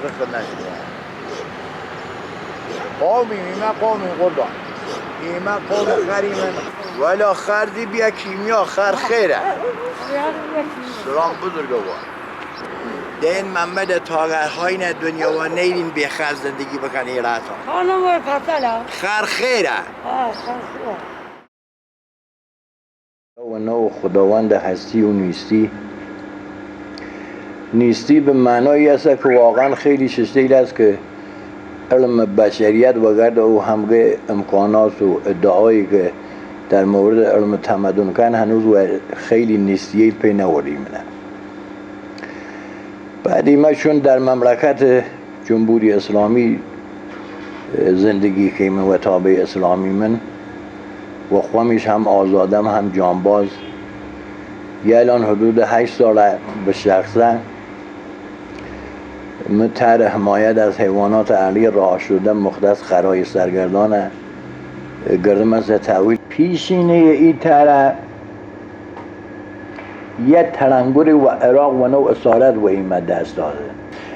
خود نشده قومی ایمه قومی قربان ایمه قوم خریمن ولی خردی بیا کیمیا خر خیره سلام بزرگوار دین محمد تاگرهای دنیا و نیرین بی خر زندگی بکن ایران خانم و پسله خر خیره خر خیره و نو خداوند هستی و نیستی به معنایی است که واقعا خیلی ششتیل است که علم بشریت و گرد او همگه امکانات و ادعایی که در مورد علم تمدن کن هنوز و خیلی نیستیه پی نوردیم نه بعدی ما چون در مملکت جمهوری اسلامی زندگی که من و تابع اسلامی من و خوامیش هم آزادم هم جانباز یه الان حدود 8 ساله به شخصا من طرح حمایت از حیوانات اهلی راه شده مختص خرای سرگردان گردم از تحویل پیشینه این طرح یه تلنگر و عراق و نوع اسارت و ایمه دست داده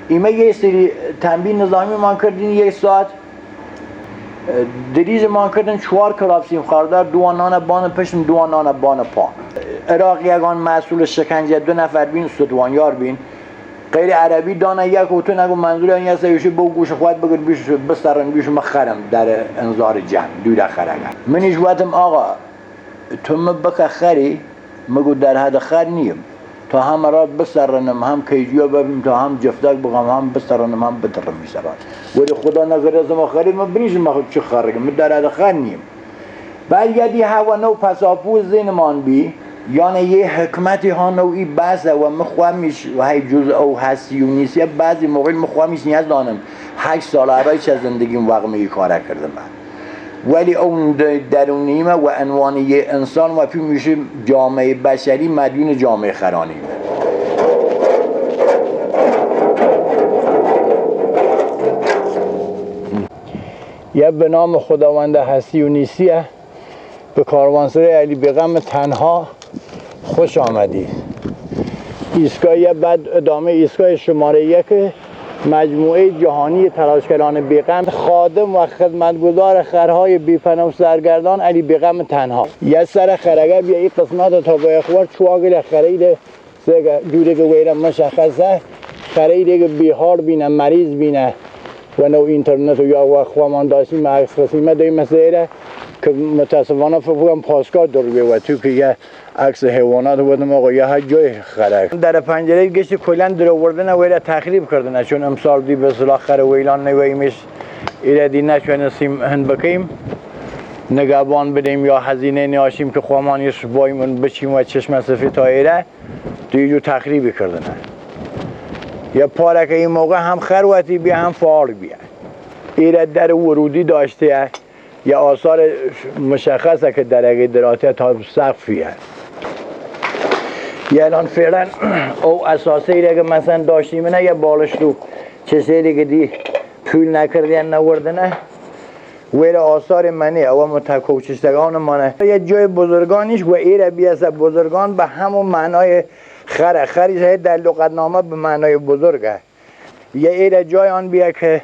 ایمه یه سری تنبیه نظامی ما کردین 1 ساعت دریز ما کردن 4 کلاب سیم خاردار 2 نان بان پشم 2 نان بان پا عراق یگان مسئول شکنجه 2 نفر بین ستوانیار بین غیر عربی دانه یک و تو نگو منظور این است یوشی بو گوش خواهد بگرد بیش بسترن بیش مخرم در انظار جمع دوی خرگم منیش وقتم آقا تو مبکه خری مگو در حد خر نیم تا هم رات بسرنم هم کیجیا ببینم تا هم جفتک بگم هم بسرنم هم بترم میسران ولی خدا نگره از ما خرید ما بنیش ما خود چه خرگم من در حد خر نیم بعد یدی هوا نو پساپوز زینمان بی یعنی یه حکمتی ها نوعی بسه و مخوامیش و هی جز او هستی و نیستی بعضی موقعی مخوامیش نیاز دانم 8 سال عرای چه زندگیم واقعی کاره کردم من ولی اون درونیمه و عنوان یه انسان و فی میشه جامعه بشری مدیون جامعه خرانیمه یه به نام خداوند هستی و نیستیه به کاروانسرای علی بیغم تنها خوش آمدید ایستگاه بعد ادامه ایستگاه شماره 1 مجموعه جهانی تلاشگران بیغم خادم و خدمتگزار خرهای بی‌پناه و سرگردان علی بیغم تنها یه سر خرگه بیا این قسمت تا با اخبار چواگل خرید جوری که ویرم مشخصه خرید که بیحال بینه مریض بینه و نو اینترنت و یا وقوامان داشتیم عکس رسیمه دوی مسئله که متاسفانه فکرم پاسگاه در بیوه تو که یه عکس حیوانات بودم آقا یه ها جای خرک در پنجره گشت کلن در آوردن ویره تخریب کردن چون امسال دی به صلاح خر ویلان نویمیش ایره دی نشونستیم هند بکیم نگهبان بدیم یا هزینه نیاشیم که خوامانیش بایمون بچیم و چشم سفید تا ایره دیجو تخریبی کردن یه پاره که این موقع هم خروتی بیا هم فعال بیا ایره در ورودی داشته یه آثار مشخصه که در دراته تا سقفیه یه الان فعلا او اساسه ایره که مثلا داشتیم نه یه بالش رو چه سری که دی پول نکردین نوردنه ویره آثار منی او متکوچشتگان مانه یه جای بزرگانیش و ایره بیاسه بزرگان به همون معنای خری در لغتنامه به معنای بزرگه یه ایره جای آن بیا که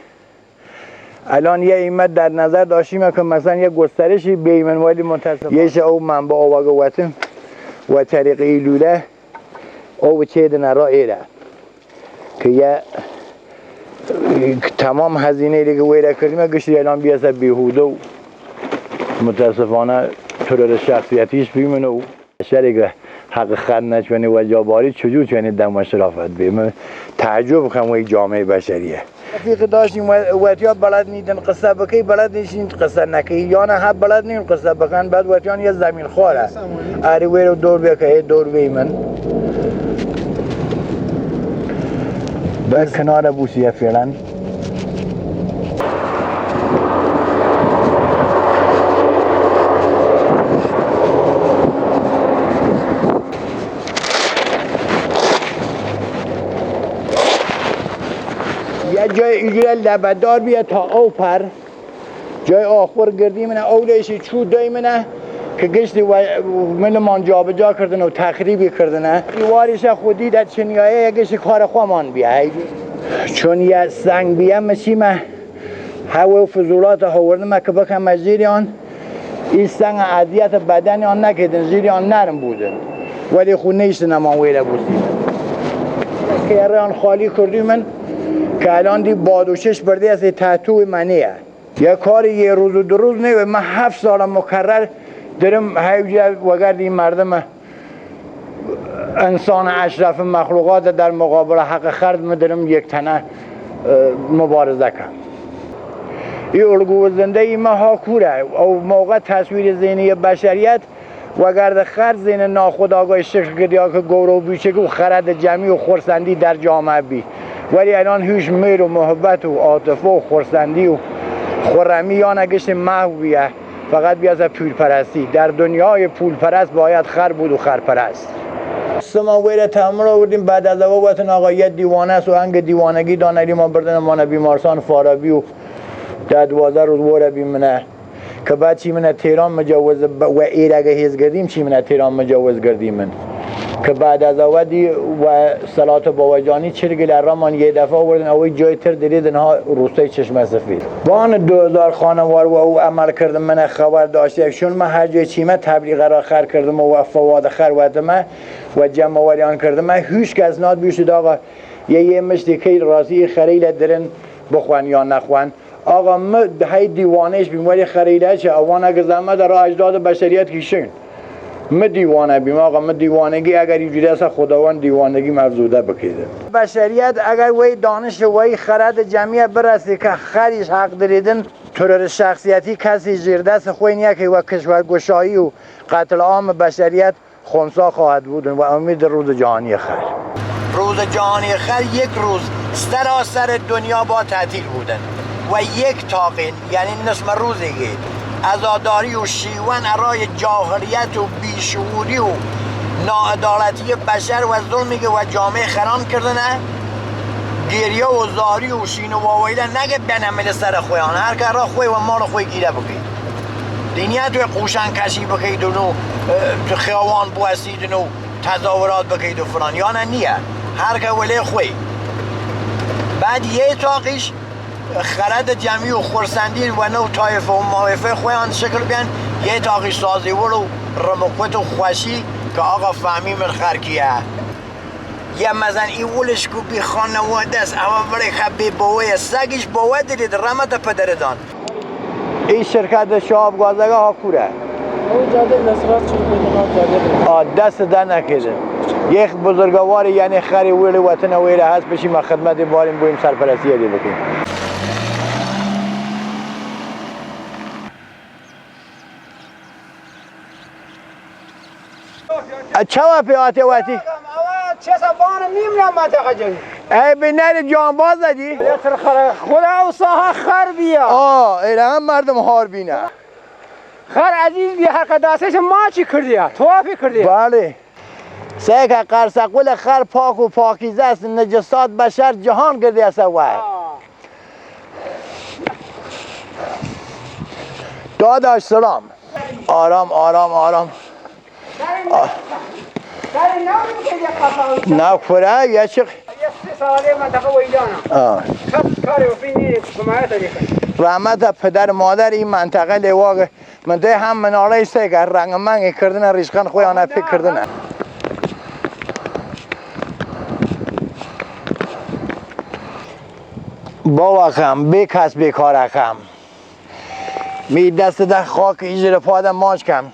الان یه ایمت در نظر داشتیم که مثلا یه گسترشی به ایمن ولی متاسفانه یه او منبع آواگه وطن و طریق ایلوله او چه دنه را ایره که یه تمام هزینه دیگه ویره کردیم گشتی الان بیاسه بیهوده و متاسفانه طور شخصیتیش بیمونه و شریک حق خر نچونی و جاباری چجور چونی دم و شرافت بیم تعجب کنم و جامعه بشریه رفیق داشتیم وقتیا بلد نیدن قصه بکی بلد نیشین قصه نکی یا نه ها بلد نیم قصه بکن بعد وقتیان یه زمین خوره اری ویرو دور بکه دور بیمن بعد کنار بوسیه فعلا یه جای اینجوری لبدار بیا تا او پر جای آخر گردی منه اولشی چود دای منه که گشتی من من جا به جا کردن و تخریبی کردن دیوارش خودی در چنیایه گشتی کار خوامان بیا چون یه سنگ بیم مشیمه هوا و فضولات آوردم که بکم زیر آن این سنگ عذیت بدن آن نکردن زیر آن نرم بودن ولی خود نیستن اما ویره بودیم که آن خالی کردی من که الان دی بادوشش برده از تحتوی منیه یه کار یه روز و دو روز نه من 7 سال مکرر درم هیجه وگرد این مردم انسان اشرف مخلوقات در مقابل حق خرد من درم یک تنه مبارزه کنم این الگو زنده ای ما ها کوره او موقع تصویر ذهنی بشریت وگرد خرد ذهن ناخودآگاه شکل کردیا که گورو بیچه و خرد جمعی و خورسندی در جامعه بی ولی الان هیچ میل و محبت و عاطفه و خورسندی و خرمی یا نگشت محو بیه فقط بیاد از پول پرستی در دنیای پول پرست باید خر بود و خر پرست ما ویره تعمل آوردیم بعد از وقت آقا یه دیوانه است و انگ دیوانگی دانری ما بردن ما بیمارستان فارابی و در 12 روز وره بیمنه که بعد چی منه تهران مجوز و ایرگه هیز گردیم چی منه تهران مجوز گردیم من که بعد از اودی و صلات باباجانی چرگل رامان یه دفعه آوردن اوی جای تر دیدن ها روستای چشمه سفید بان 2000 خانوار و او عمل کردم من خبر داشته چون من هر جای چیمه تبلیغ را خر کردم و فواد خر وقت و جمع وریان کردم من هیچ کس ناد بیشتد آقا یه مشتی که رازی خریل درن بخوان یا نخوان آقا ما هی دیوانهش بیم ولی خریله چه اوان اگه زحمت را اجداد بشریت کشین ما دیوانه بیم آقا ما دیوانگی اگر اینجوری است خداوند دیوانگی مفزوده بکیده بشریت اگر وی دانش وی خرد جمعی برسه که خریش حق دریدن ترور شخصیتی کسی زیر دست خوی نیه که و کشورگشایی و قتل عام بشریت خونسا خواهد بود و امید روز جهانی خیر روز جهانی خیر یک روز سراسر دنیا با تعطیل بودن و یک تاقین یعنی نصف روزی عزاداری و شیون ارای جاهلیت و بیشعوری و ناعدالتی بشر و ظلمی که و جامعه خران کردنه گریه و زاری و شین و واویده نگه بنمل سر خویان هر که را خوی و مال خوی گیره بکید دینیت توی قوشن کشی بکید و تو خیوان بوستید و تظاهرات بکید و فران یا نه نیه هر که ولی خوی بعد یه تاقیش خرد جمعی و خورسندی و نو طایفه و موافه خویان شکل بیان یه تاقی سازی ولو رمقوت و خوشی که آقا فهمی من خرکیه یه مزن ای ولش کو بی خانواده است اما برای خبی باوی سگیش باوی دارید رمت پدردان این شرکت شاب گازگاه ها کوره او جاده نصرات چون بدون جاده دست در نکده یک بزرگواری یعنی خری ویل وطن ویل هست بشیم ما خدمت باریم بویم سرپرستی دی بکنیم چه پیاته واتی؟ چه سبان میمونم منطقه جایی ای بینر جانباز زدی؟ خدا و ساها خر بیا ایره هم مردم هار بینه خر عزیز بیا هر قداسش ما چی کردی؟ توافی کردی؟ بله سه که قرصقول خر پاک و پاکیزه است نجسات بشر جهان گردی است وای داداش سلام آرام آرام آرام نه خوره یه چی 3 ساله منطقه ویدانم کاری و فینی کمایت رحمت پدر مادر این منطقه لواقع من ده هم مناله سه که رنگ منگی کردن ریشخان خویانه فکر کردن بابا خم بیکس بیکاره خم می دست ده خاک ایجر پادم ماش کم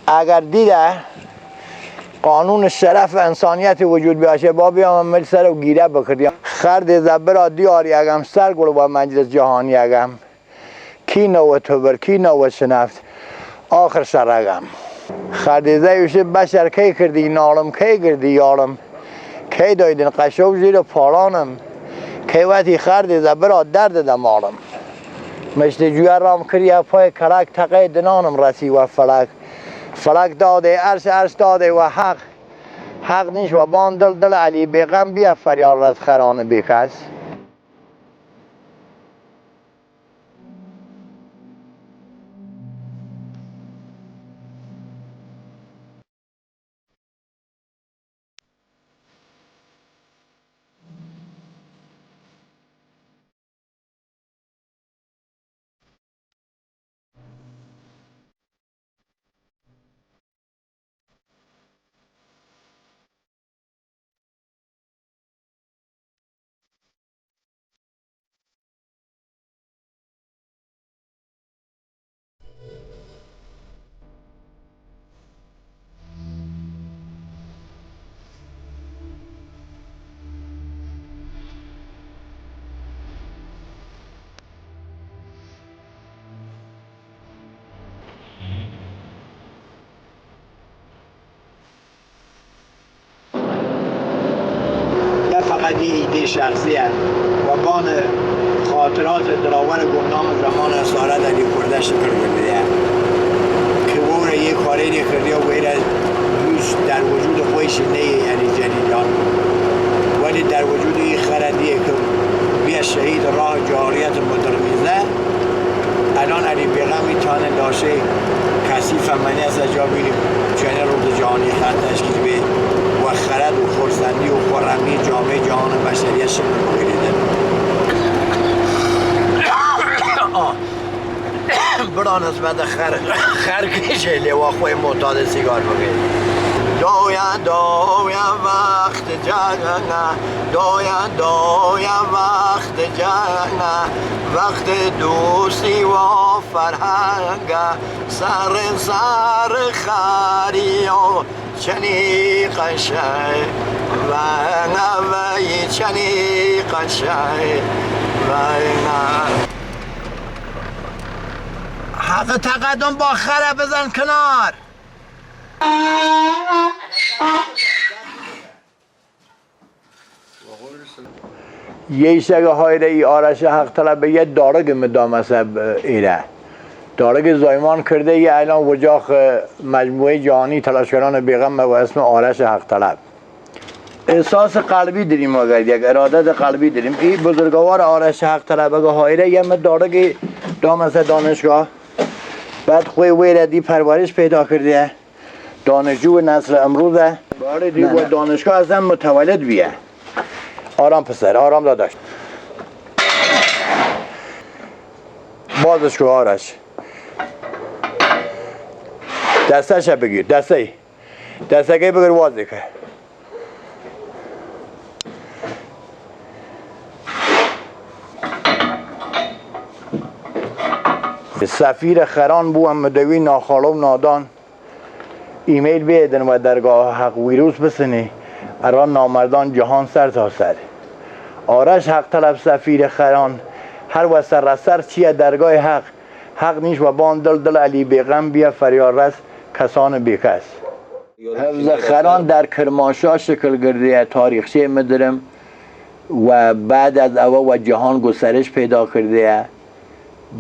اگر دیده قانون شرف انسانیت وجود بیاشه با بیام مل سر و گیره بکردیم خرد زبرا دیاری اگم سر گلو با مجلس جهانی اگم کی نو توبر کی نو شنفت آخر سر اگم خرد زیوشه بشر کی کردی نالم کی کردی یارم کی دایدن قشو زیر پالانم کی وقتی خرد زبرا درد دمالم مشت جویر رام کریه پای کلک تقی دنانم رسی و فلک داده عرش داده و حق نیش و بان دل علی بیغم بیا فریاد از خران بیکس ایده شخصی است و بان خاطرات دراور گمنام زمان اسارت علی کرده شکر بوده که او را یک کاری کردی و غیر از در وجود خودش نه یعنی جدیدان ولی در وجود این خردیه که بیا شهید راه جاریت مدرمیزه الان علی بیغم میتونه لاشه کثیف منی از جا بیریم چنین روز جهانی خط تشکیل به و خرد و خرسندی و خرمی جامعه جهان بشریت شکل بگیریده برا نسبت خر کشه لوا خوی معتاد سیگار بگیر دویا وقت جنگه دویا وقت جنگه وقت دوستی و فرهنگه سر خری و چنی قشنگ و نوی چنی قشنگ و حق تقدم با خره بزن کنار یه شگه هایره ای آرش حق طلب یه دارگ مدامسه ایره دارگ زایمان کرده یه الان وجاخ مجموعه جهانی تلاشگران بیغم و اسم آرش حق طلب احساس قلبی داریم اگر یک ارادت قلبی داریم این بزرگوار آرش حق طلب اگه هایره یه دارگ دامسه دانشگاه بعد خوی ویره دی پرورش پیدا کرده دانشجو نسل امروزه باره دی و دانشگاه از هم متولد بیه آرام پسر آرام داداش بازش کو آرش دستش بگیر دسته بگیر وازی که سفیر خران بو هم دوی ناخالو نادان ایمیل بیدن و درگاه حق ویروس بسنی اران نامردان جهان سر تا سر آرش حق طلب سفیر خران هر و سر چیه درگاه حق نیش و بان دل علی بیغم بیا فریار رس کسان بیکس حفظ خران در کرمانشاه شکل گرده تاریخچه مدرم و بعد از او و جهان گسترش پیدا کرده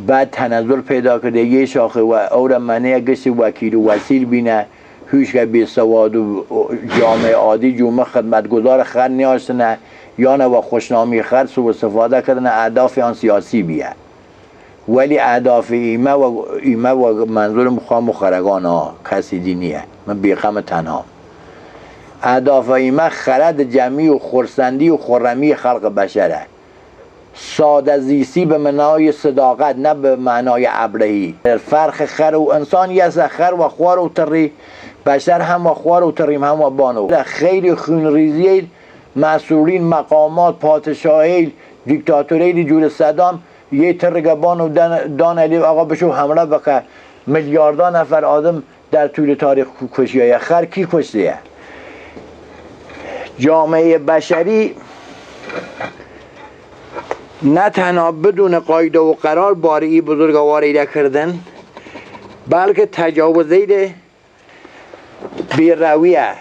بعد تنزل پیدا کرده یه شاخه و اور منه گشت وکیل و وسیل بینه هیچ که بی سواد و جامعه عادی جمعه خدمتگزار خر نیاشتنه یا نه و خوشنامی خر سو استفاده کردن اهداف آن سیاسی بیه ولی اهداف ایمه و منظور مخوام و خرگان ها کسی دینیه من بیغم تنها اهداف ایمه خرد جمعی و خرسندی و خرمی خلق بشره ساده زیستی به معنای صداقت نه به معنای ابلهی فرق خر و انسان یه خر و خوار و تری بشر هم و خوار و تریم هم و بانو خیلی خونریزی مسئولین مقامات پادشاهی دیکتاتوری جور صدام یه ترگبان و دان علی آقا بشو حمله بکه میلیاردان نفر آدم در طول تاریخ کشیه خر کی کشته جامعه بشری نه تنها بدون قاعده و قرار باری بزرگوار ایده کردن بلکه تجاوزی بیرویه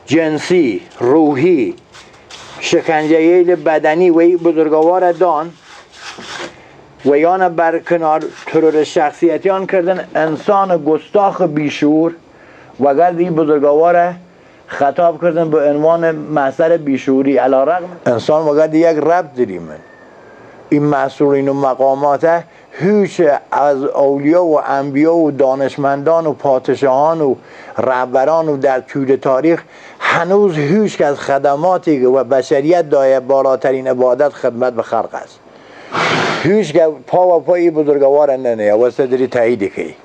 جنسی روحی شکنجه بدنی و بزرگوار دان و یان برکنار ترور شخصیتیان کردن انسان گستاخ بیشور و گرد این بزرگوار خطاب کردن به عنوان محضر بیشوری علیرغم انسان و گرد یک رب داریم این مسئولین و مقامات هیچ از اولیا و انبیا و دانشمندان و پادشاهان و رهبران و در طول تاریخ هنوز هیچ از خدماتی و بشریت دایه بالاترین عبادت خدمت به خلق است هیچ که پا و پای بزرگوار ننه و صدری تاییدی که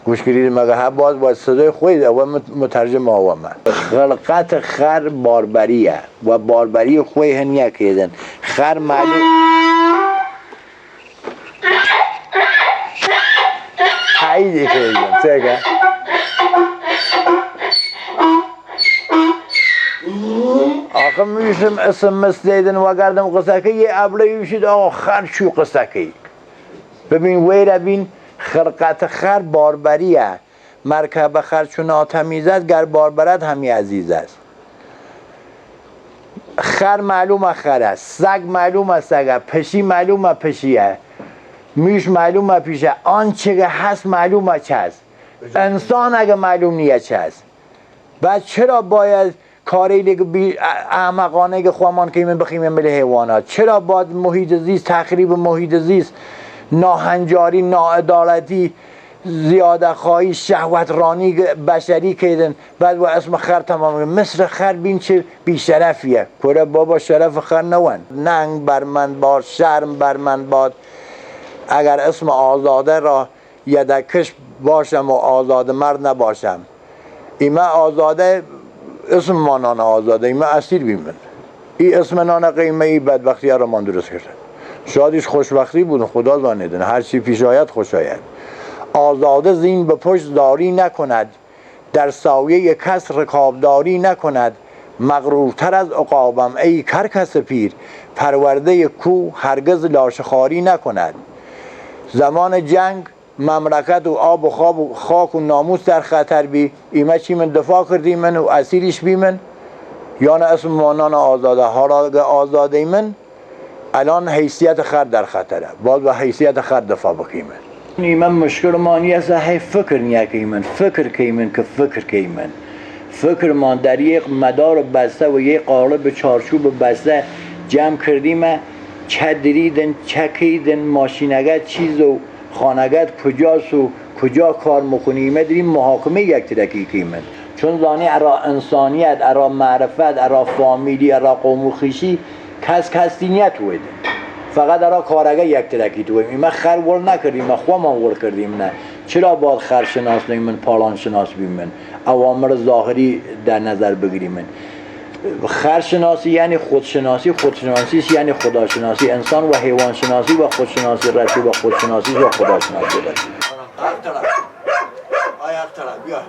گوش کردید مگه باز با صدای خود و مترجم آوامه خلقت خر باربریه و باربری خوی هنیه کردن خر معلوم تاییدی کردن چه آخه میشم اسمس دیدن و گردم قصه که یه ابله یوشید آقا خر چو قصه که ببین ویره بین خلقت خر باربریه مرکب خر چون آتمیزد گر باربرد همی عزیز است خر معلومه خره، سگ معلومه سگه، پشی معلومه پشیه، میش معلومه پیشه، آنچه که هست معلومه چه هست. انسان اگه معلوم نیه چه هست، بعد چرا باید کاری دیگه احمقانه که خوامان که من بخیم مل حیوانات؟ چرا باید محیط زیست، تخریب محیط زیست، ناهنجاری، ناعدالتی، زیاده خواهی، شهوت رانی بشری کردن، بعد و اسم خر تمام مثل خر بین چه بیشرفیه. کوره بابا شرف خر نوان، ننگ بر من باد، شرم بر من باد، اگر اسم آزاده را یدکش باشم و آزاده مرد نباشم. ایمه آزاده اسم ما نان آزاده، ایمه اسیر بیمن. این اسم نان قیمه ای بدبختی را من درست کرده. شادیش خوشبختی بود، خدا زانیدن، هر چی پیش آید خوش آید. آزاده زین به پشت داری نکند، در سایه کس رکابداری نکند. مغرورتر از عقابم ای کرکس پیر، پرورده کو هرگز لاشخاری نکند. زمان جنگ مملکت و آب و خواب و خاک و ناموس در خطر بی، ایمه چی من دفاع کردی من و اسیرش بی من، یا نه اسم مانان آزاده ها را آزاده من. الان حیثیت خر در خطره، باید با حیثیت خر دفاع بکیم. ایمه مشکل ما نیست، هی فکر نیه که من فکر که من که فکر که من فکر ما در یک مدار بسته و یک قالب چارچوب بسته جمع کردیم. چه دریدن، چه کیدن، ماشینگت چیز و خانگت کجاست و کجا کار میکنیم، داریم محاکمه یک ترکی کیمن. چون زانی ارا انسانیت، ارا معرفت، ارا فامیلی، ارا قوم و خویشی کس نیت ویدن، فقط ارا کارگه یک ترکی تویم. ایمه خر ور نکردیم، ما خواه ما ور کردیم. نه چرا باید خر شناس نیمن، پالان شناس بیمن، اوامر ظاهری در نظر بگیریم. خرشناسی یعنی خودشناسی، خودشناسی یعنی خداشناسی. انسان و حیوان شناسی و خودشناسی رسی و خودشناسی و خداشناسی رسی. هر طرف آیا هر طرف بیا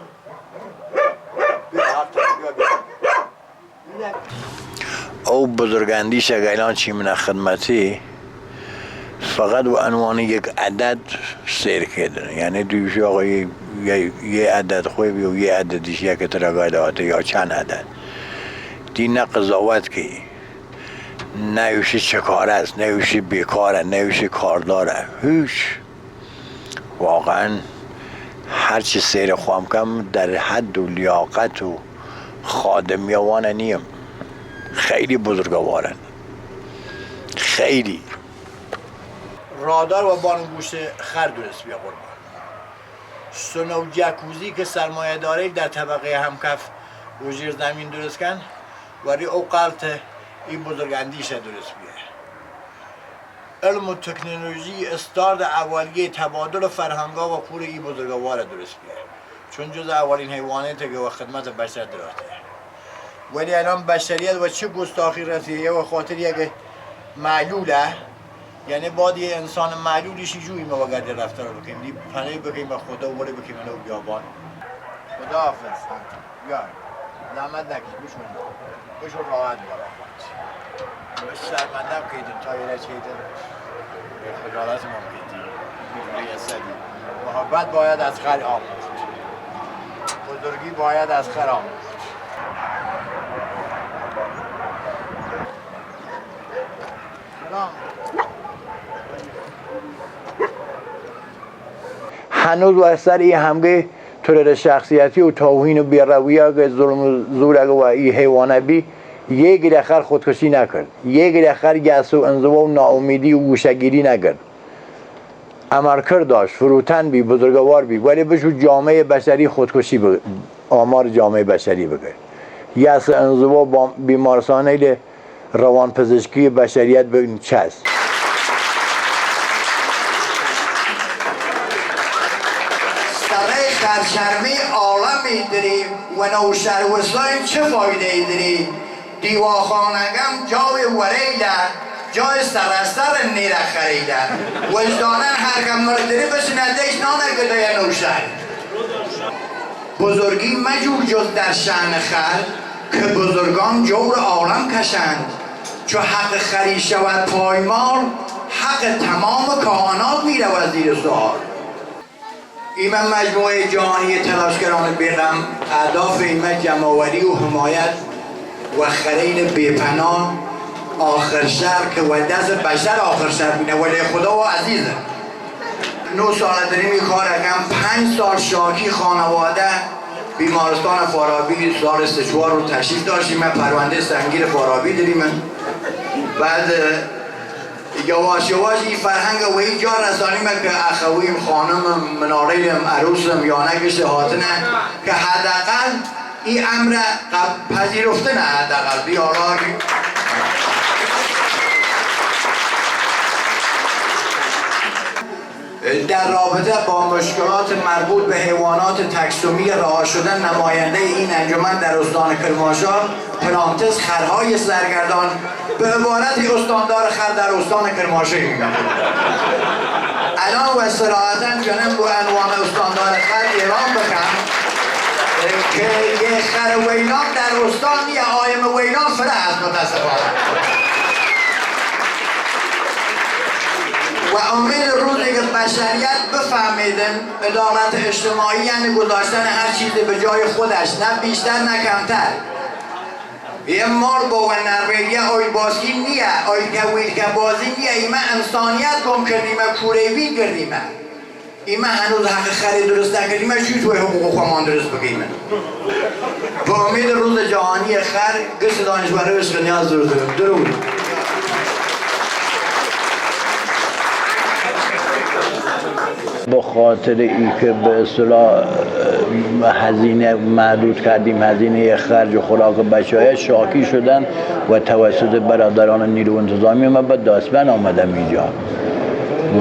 بیا هر طرف بیا. او بزرگاندیش اگران چی من خدمتی فقط و عنوان یک عدد سیر کردن، یعنی دویش آقا یه عدد خوی و یه عددیش یک ترگایده یا چند عدد دی نه قضاوت که نه یوشی چه کار است، نه یوشی بیکاره، نه یوشی کارداره، هیچ. واقعا هرچی سیر خواهم کم در حد و لیاقت و خادمیوانه نیم. خیلی بزرگوارن، خیلی. رادار و بانگوش خر درست بیا قربان. سونو جکوزی که سرمایه داره در طبقه همکف و زیر زمین درست کن، ولی او قلط این بزرگاندیش درست بیه. علم و تکنولوژی استارد اولیه تبادل فرهنگا و پور این بزرگوار درست بیه، چون جز اولین حیواناتی که و خدمت بشر دراته. ولی الان بشریت و چه گستاخی رسیده و خاطر یک معلوله، یعنی باید یه انسان معلولیشی جوی ما وگرد رفتار بکنیم، دی پنه بکنیم و خدا وره بکنیم و بیابان. خدا حافظ. بیا زحمت نکش، بشون راحت بیا. شرمندم کهیدن تایره چهیدن خجالت ما کهیدن بیروی سدی. محبت باید از خر آموخت، بزرگی باید از خر آموخت. هنوز و اثر این همگه طور شخصیتی و توهین و بیرویه که ظلم و زور و این حیوانه بی یک گرخر خودکشی نکرد، یک گرخر یأس و انزوا و ناامیدی و گوشه‌گیری نکرد. عملکرد داشت، فروتن بی، بزرگوار بی، ولی بشو جامعه بشری خودکشی آمار جامعه بشری بگرد. یأس انزوا با بیمارستانه روانپزشکی بشریت بگن چه است. خرچرمی عالمی داری و نوشتر وسلایم چه فایده ای داری؟ دیواخانگم جای وریده، جای سرستر نیره خریده، وجدانه هرکم مردری بسینه دیش نانه گده نوشتر. بزرگی مجور جز در شأن خر که بزرگان جور عالم کشند. چو حق خری شود پایمال، حق تمام کائنات می رود زیر سوال. ایمه مجموعه جهانی تلاشگران بیغم، اهداف ایمه جمع‌آوری و حمایت و خریل بیپناه آخر شهر که و دست بشر آخر شهر بینه ولی خدا و عزیزه 9 سال داریم این کار اگم 5 سال شاکی خانواده بیمارستان فارابی سال سشوار رو تشریف داشتیم من پرونده سنگیر فارابی داریم بعد یواش یواش این فرهنگ و این جا رسانیم که اخویم خانم مناریم عروسم یا نگشت هاتنه که حداقل این امر پذیرفته نه حداقل بیاراگی در رابطه با مشکلات مربوط به حیوانات تکسومی رها شدن نماینده این انجمن در استان کرمانشاه پرانتز خرهای سرگردان به عبارت استاندار خر در استان کرمانشاه میگم الان و صراحتا جنم به عنوان استاندار خر اعلام بکن که یه خر ویلان در استان یه آیم ویلان فره هست متاسفانه و امید روزی که بشریت بفهمیدن عدالت اجتماعی یعنی گذاشتن هر چیزی به جای خودش نه بیشتر نه کمتر یه مار با و نرویگه آی بازی نیه آی کویل که بازی نیه ایمه انسانیت گم کردیمه کوریوی کردیمه ایمه هنوز حق خرید درست نکردیمه چی توی حقوق خوامان درست بگیمه به امید روز جهانی خر گشت دانشوره عشق نیاز درود به خاطر ای که به اصطلاح هزینه محدود کردیم هزینه خرج خوراک بچه‌ها شاکی شدن و توسط برادران نیرو انتظامی ما به داستان آمدم اینجا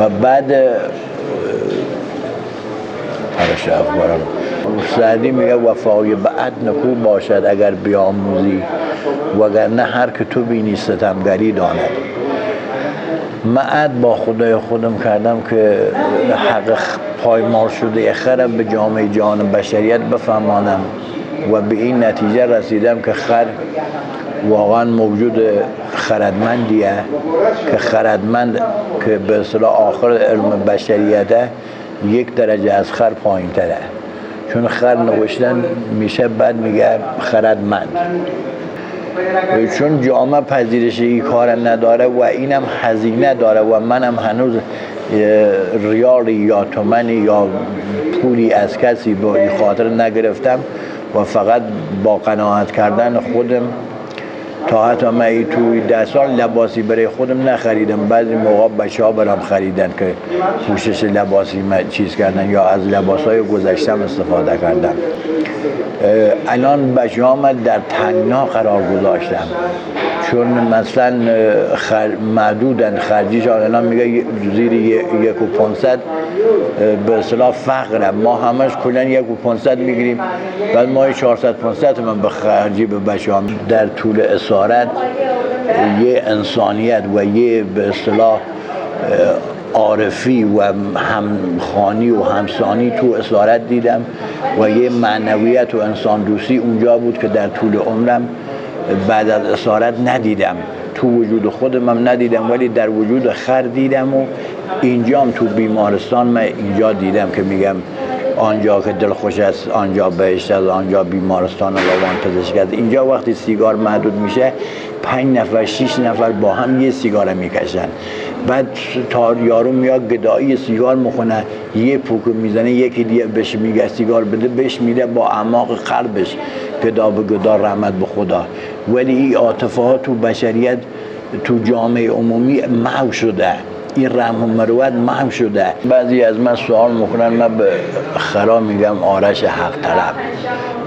و بعد سعدی میگه وفای بعد نکو باشد اگر بیاموزی وگرنه هر که تو بینی ستمگری داند من با خدای خودم کردم که حق پایمال شده خرم به جامعه جهان بشریت بفهمانم و به این نتیجه رسیدم که خر واقعا موجود خردمندیه که خردمند که به اصطلاح آخر علم بشریته 1 درجه از خر پایین تره چون خر نوشتن میشه بعد میگه خردمند چون جامعه پذیرش این کار نداره و اینم هزینه داره و منم هنوز ریالی یا تومنی یا پولی از کسی با این خاطر نگرفتم و فقط با قناعت کردن خودم تا حتی من توی 10 سال لباسی برای خودم نخریدم بعضی موقع بچه ها برام خریدن که پوشش لباسی چیز کردن یا از لباس های گذشتم استفاده کردم الان بچه ها من در تنگنا قرار گذاشتم چون مثلا محدودن خرجیشان الان میگه زیر 1,500 به اصطلاح فقره ما همش کلن 1,500 میگیریم بعد ما 400-500 من به خرجی به بچه ها در طول اسارت یه انسانیت و یه به اصطلاح عارفی و همخوانی و همسانی تو اسارت دیدم و یه معنویت و انسان دوستی اونجا بود که در طول عمرم بعد از اسارت ندیدم تو وجود خودم ندیدم ولی در وجود خر دیدم و اینجام تو بیمارستان من اینجا دیدم که میگم آنجا که دلخوش است آنجا بهشت است آنجا بیمارستان روان پزشک است اینجا وقتی سیگار محدود میشه 5 نفر 6 نفر با هم یه سیگار میکشن بعد تا یارو میاد گدایی سیگار میخونه یه پوک میزنه یکی دیگه بهش میگه سیگار بده بهش میده با اعماق قلبش گدا به گدا رحمت به خدا ولی این عاطفه ها تو بشریت تو جامعه عمومی محو شده این رحم و مروت محو شده بعضی از من سوال میکنن من به خرا میگم آرش حق طلب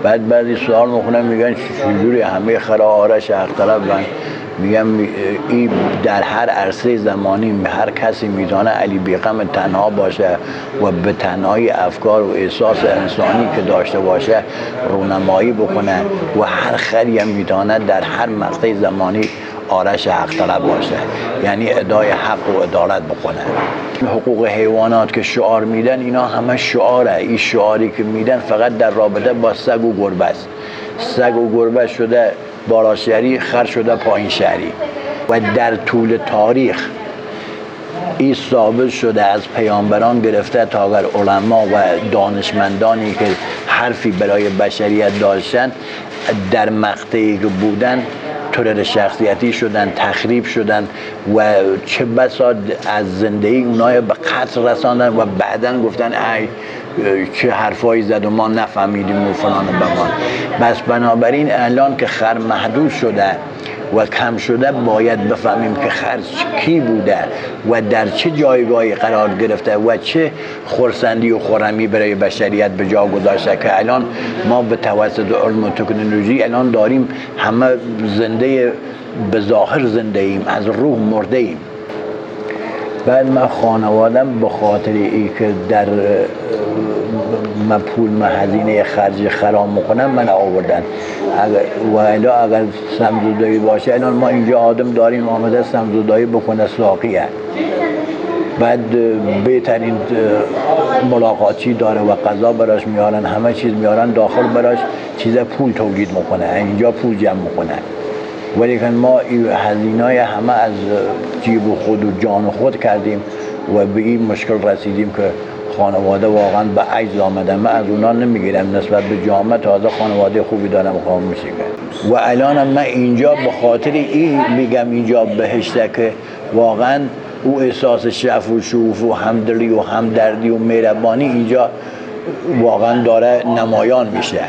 بعد بعضی سوال میکنن میگن چجوری همه خرا آرش حق طلب میگم این در هر عرصه زمانی هر کسی میتونه علی بیغم تنها باشه و به تنهایی افکار و احساس انسانی که داشته باشه رونمایی بکنه و هر خری هم میتونه در هر مقطع زمانی آرش حق طلب باشه یعنی ادای حق و عدالت بکنه حقوق حیوانات که شعار میدن اینا همه شعاره این شعاری که میدن فقط در رابطه با سگ و گربه است سگ و گربه شده بالا شهری خر شده پایین شهری و در طول تاریخ این ثابت شده از پیامبران گرفته تا اگر علما و دانشمندانی که حرفی برای بشریت داشتن در مقطعی که بودن ترور شخصیتی شدن، تخریب شدن و چه بسا از زندگی اونها به قتل رساندن و بعداً گفتن ای چه حرفایی زد و ما نفهمیدیم و فلان و بمان. بس بنابراین الان که خر محدود شده و کم شده باید بفهمیم که خر کی بوده و در چه جایگاهی قرار گرفته و چه خرسندی و خرمی برای بشریت به جا گذاشته که الان ما به توسط علم و تکنولوژی الان داریم همه زنده، به ظاهر زنده ایم، از روح مرده ایم. بعد من خانوادم به خاطر ای که در من پول هزینه خرج خرام میکنم من آوردن و اگر سمزودایی باشه الان ما اینجا آدم داریم آمده سمزودایی بکنه ساقیه، بعد بهترین ملاقاتی داره و غذا براش میارن، همه چیز میارن داخل براش چیز پول تولید میکنه، اینجا پول جمع میکنه. ولی که ما هزینه‌های همه از جیب خود و جان خود کردیم و به این مشکل رسیدیم که خانواده واقعا به عجز آمدن. من از اونا نمیگیرم، نسبت به جامعه تازه خانواده خوبی دارم خواهم میشه. و الان من اینجا به خاطر این میگم اینجا بهشته که واقعا او احساس شعف و شعوف و همدلی و همدردی و مهربانی اینجا واقعا داره نمایان میشه.